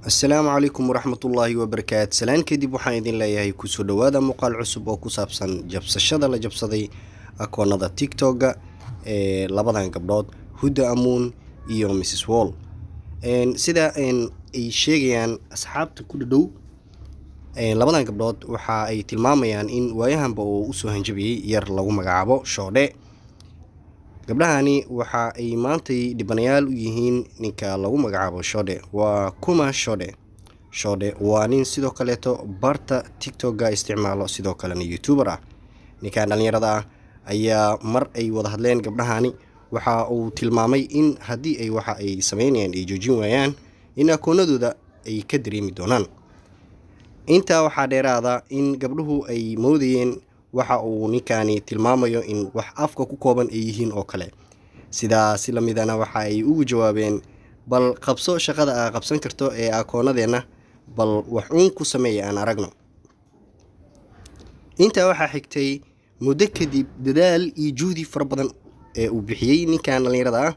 السلام عليكم ورحمة الله وبركاته. سلام كدب waxaan idin leeyahay ku soo dhawaada muuqaal cusub oo ku saabsan jabsashada la jabsaday akoonada TikTok ee labadan gabdhood Huda Amun iyo Mrs Wall. sida ay sheegayaan asxaabta ku dhow labadan gabdhood waxa ay tilmaamayaan in waayahanba uu u soo hanjabiyay yar lagu magacaabo Shoodhe. gabdhahani waxa ay maantay dhibanayaal u yihiin ninka lagu magacaabo Shoodhe. waa kuma Shoodhe. Shoodhe waa nin sidoo kaleeto barta TikTok isticmaalo sidoo kalena YouTuber ah. ninkan dhalinyarada ah ayaa mar ay wada hadleen gabdhahani waxa uu tilmaamay in haddii ay waxa ay sameynayaan ay joojin waayaan in akoonadooda ay ka dareemi doonaan. intaa waxaa dheeraada in gabdhuhu ay moodayeen waxa uu ninkani tilmaamayo in wax afka ku kooban ay yihiin oo kale. sidaas la midana waxa ay ugu jawaabeen bal qabso shaqada aad qabsan karto ee akoonadeenna bal wax uun ku sameeya aan aragno. intaa waxaa xigtay muddo kadib dadaal iyo juhdi fara badan ee uu bixiyay ninkan dhalinyarada ah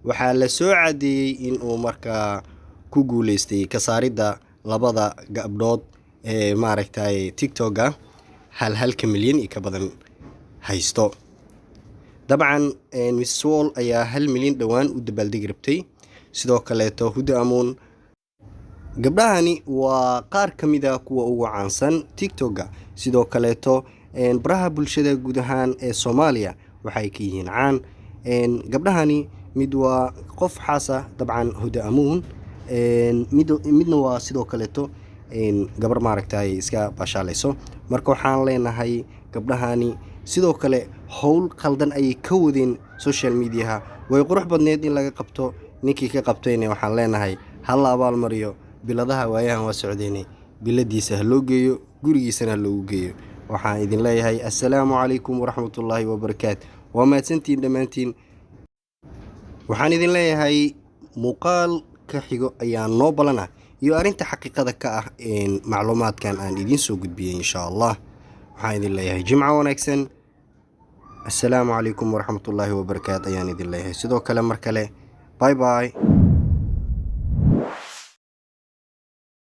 waxaa la soo cadeeyay in uu markaa ku guuleystay ka saaridda labada gabdhood ee maaragtay TikTok halka milyan ka badan haysto. dabcan Mrs Wall ayaa 1 milyan dhawaan u dabaaldegi rabtay. sidoo kale Huda Amun gabdhahani waa qaar kamid ah kuwa ugu caansan TikTok. sidoo kale baraha bulshada guud ahaan ee Soomaaliya waxay ka yihiin caan. gabdhahani mid waa qof xaasa dabcan Huda Amun midna waa sidoo kale gabar maaragtay iska bashaalayso. marka waxaan leenahay gabdhahani sidoo kale howl qaldan ay ka wadeen social media way qurux badneed in laga qabto. ninkii ka qabtayna waxaan leenahay hal abaal mariyo biladaha waayahan waa socdeynay biladiisa loo geeyo gurigiisana loogu geeyo. waxaan idin leeyahay assalaamu calaykum waraxmatullaahi wabarakaatu. waa mahadsantiin dhammaantiin. waxaan idin leeyahay muuqaal ka xigo ayaa noo balana iyo arinta xaqiiqada ka ah macluumaadkan aan idin soo gudbiyay insha Allah. waxaan idin leeyahay jimco wanaagsan. assalaamu calaykum waraxmatullaahi wabarakaatu ayaan idin leeyahay sidoo kale mar kale bye bye.